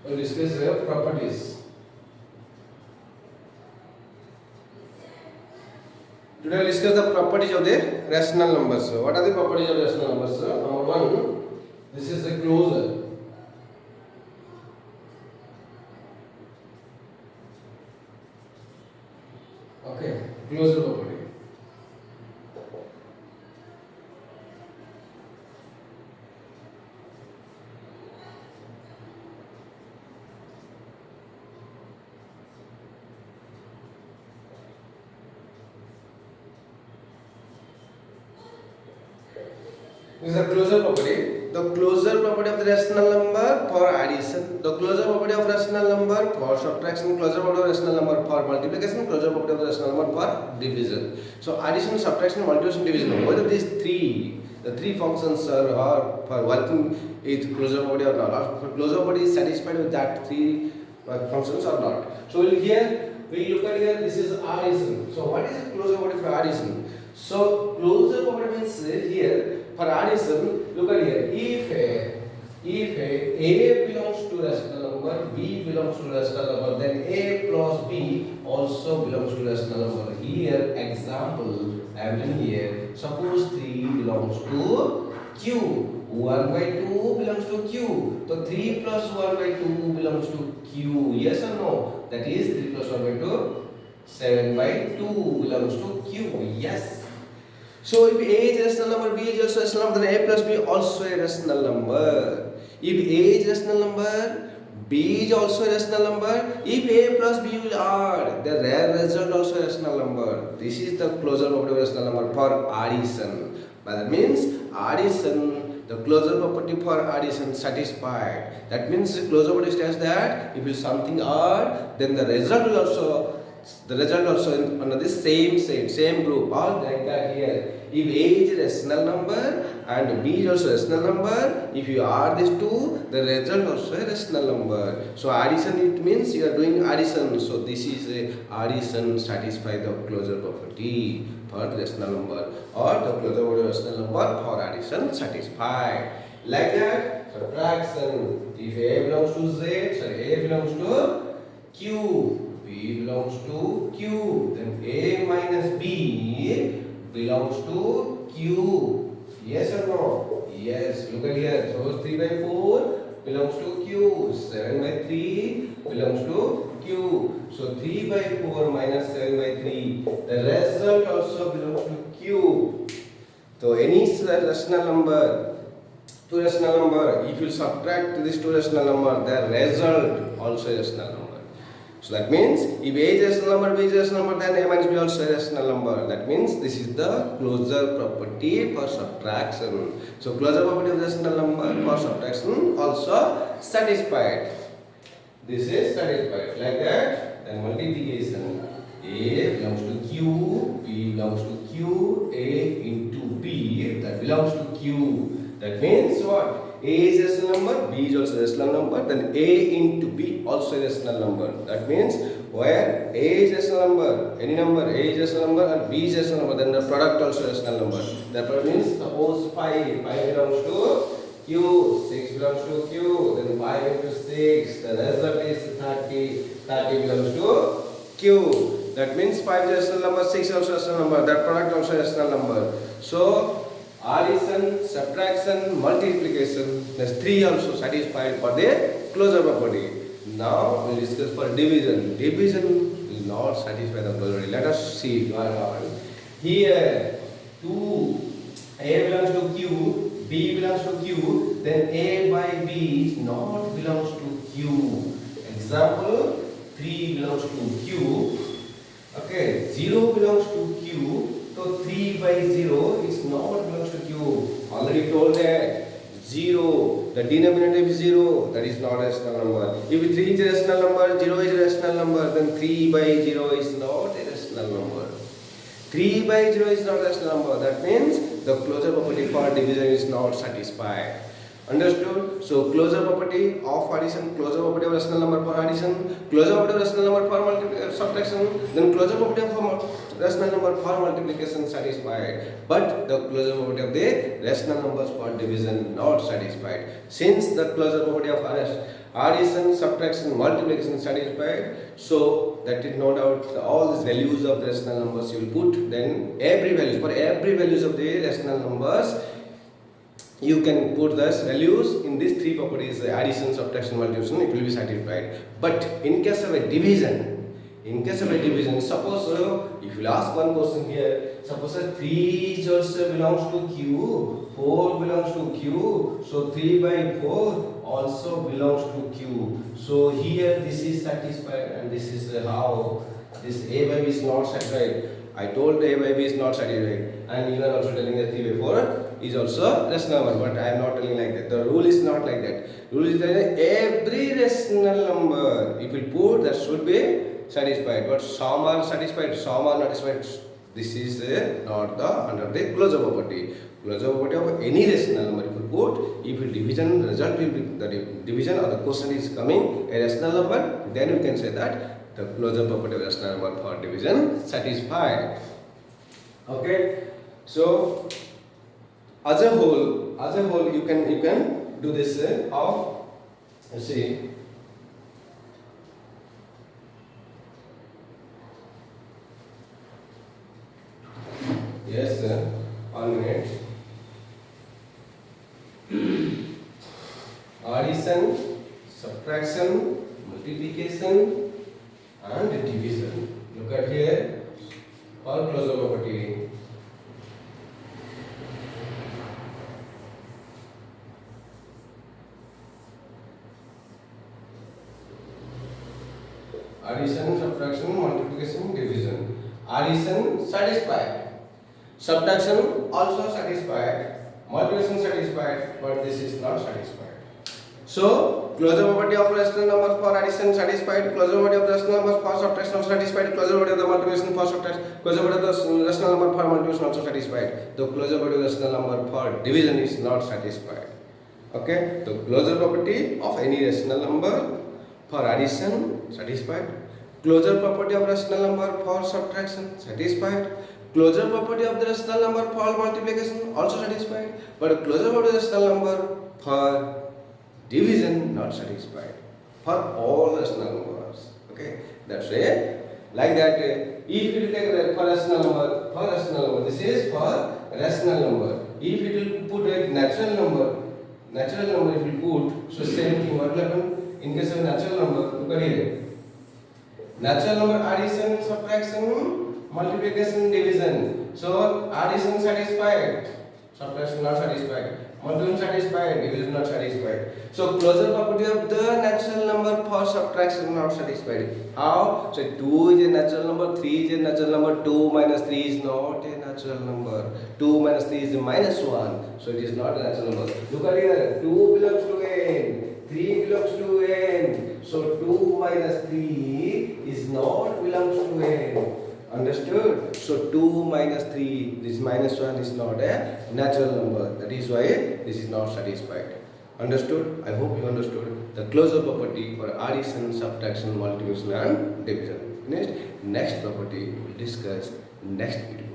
We'll discuss properties. Today we'll discuss the properties of the rational numbers. What are the properties of rational numbers? Number one, this is the closure. Okay, closure property. This is a closure property. The closure property of the rational number for addition, the closure property of rational number for subtraction, closure property of rational number for multiplication, closure property of the rational number for division. So addition, subtraction, multiplication, division. Whether these three, the three functions are for working with closure property or not, or closure property is satisfied with that three functions or not. So here we look at here. This is addition. So what is closure property for addition? So closure property means here. For addition, look at here. If A belongs to rational number, B belongs to rational number, then A plus B also belongs to rational number. Here, example, I have done here. Suppose 3 belongs to Q. 1 by 2 belongs to Q. So 3 plus 1 by 2 belongs to Q. Yes or no? That is 3 plus 1 by 2. 7 by 2 belongs to Q. Yes. So if A is rational number, B is also rational number, then A plus B also a rational number. If A is rational number, B is also a rational number. If A plus B will add, the result also a rational number. This is the closure property of rational number for addition. That means addition, the closure property for addition satisfied. That means the closure property states that if something add, then the result will also under the same group, or like that here. If A is a rational number and B is also a rational number, if you add these two, the result also a rational number. So addition, it means you are doing addition. So this is a addition satisfy the closure property for the rational number, or the closure property of rational number for addition satisfied. Like that, subtraction. If A belongs to Z, sorry, A belongs to Q. B belongs to Q, then A minus B belongs to Q. Yes or no? Yes. Look at here. Suppose 3 by 4 belongs to Q. 7 by 3 belongs to Q. So 3 by 4 minus 7 by 3. The result also belongs to Q. So any rational number, two rational number, if you subtract this two rational number, the result also is rational number. So that means if A is a rational number, B is a rational number, then A minus B also a rational number. That means this is the closure property for subtraction. So closure property of the rational number for subtraction also satisfied. This is satisfied. Like that, then multiplication. A belongs to Q, B belongs to Q, A into B, that belongs to Q. That means what? A is a rational number, B is also a rational number, then A into B also a rational number. That means where A is a rational number, any number, A is a rational number and B is a rational number, then the product also a rational number. That means suppose 5 belongs to Q, 6 belongs to Q, then 5 into 6, the result is 30 belongs to Q. That means 5 is a rational number, 6 is also a rational number, that product also a rational number. So addition, subtraction, multiplication, there's three also satisfied for the closure property. Now we will discuss for division. Division will not satisfy the closure property. Let us see what happened. Here 2, A belongs to Q, B belongs to Q, then A by B not belongs to Q. Example, 3 belongs to Q. Okay, 0 belongs to Q. So 3 by 0 is not belongs to Q. Already told that 0, the denominator is 0, that is not a rational number. If 3 is a rational number, 0 is a rational number, then 3 by 0 is not a rational number. 3 by 0 is not a rational number. That means the closure property for division is not satisfied. Understood? So closure property of addition, closure property of rational number for addition, closure property of rational number for subtraction, then closure property of rational number for multiplication satisfied. But the closure property of the rational numbers for division not satisfied. Since the closure property of addition, subtraction, multiplication satisfied, so that is no doubt all these values of the rational numbers you will put, then every values for every values of the rational numbers you can put those values in these three properties, addition, subtraction, multiplication, it will be satisfied. But in case of a division, suppose if you ask one question here, suppose 3 also belongs to Q, 4 belongs to Q, so 3 by 4 also belongs to Q. So here this is satisfied and this is how this A by B is not satisfied. I told A by B is not satisfied, and you are also telling that 3 by 4 is also rational number, but I am not telling like that. The rule is not like that. Rule is that every rational number, if you put, that should be satisfied, but some are satisfied, some are not satisfied. This is not the under the closure property. Closure property of any rational number, if you put, if you division result will be the division or the quotient is coming a rational number, then you can say that the closure property of rational number for division satisfied. Okay, so as a whole you can do this how, see, yes, 1 minute. Addition, subtraction, multiplication and division. Look at here for closure property. Addition, subtraction, multiplication, division. Addition satisfied, subtraction also satisfied, multiplication satisfied, but this is not satisfied. So closure property of rational number for addition satisfied, closure property of rational number for subtraction satisfied, closure property of the multiplication for subtraction, closure property of the rational number for multiplication also satisfied. The closure property of rational number for division is not satisfied. Okay, the closure property of any rational number for addition satisfied, closure property of rational number for subtraction satisfied, closure property of the rational number for multiplication also satisfied, but closure property of the rational number for division not satisfied for all rational numbers. Okay, that's it. Like that, if you take for rational number, this is for rational number. If it will put a natural number if you put, so same thing what will happen in case of natural number. Look at here, natural number addition, subtraction, multiplication, division. So addition satisfied, subtraction not satisfied, multiplication satisfied, division not satisfied. So closure property of the natural number for subtraction not satisfied. How? So 2 is a natural number, 3 is a natural number, 2 minus 3 is not a natural number. 2 minus 3 is minus 1, so it is not a natural number. Look at here, 2 belongs to n, 3 belongs to n, so 2 minus 3 is not belongs to n. Understood? So 2 minus 3, this minus 1 is not a natural number. That is why this is not satisfied. Understood? I hope you understood the closure property for addition, subtraction, multiplication and division. Next property we will discuss next video.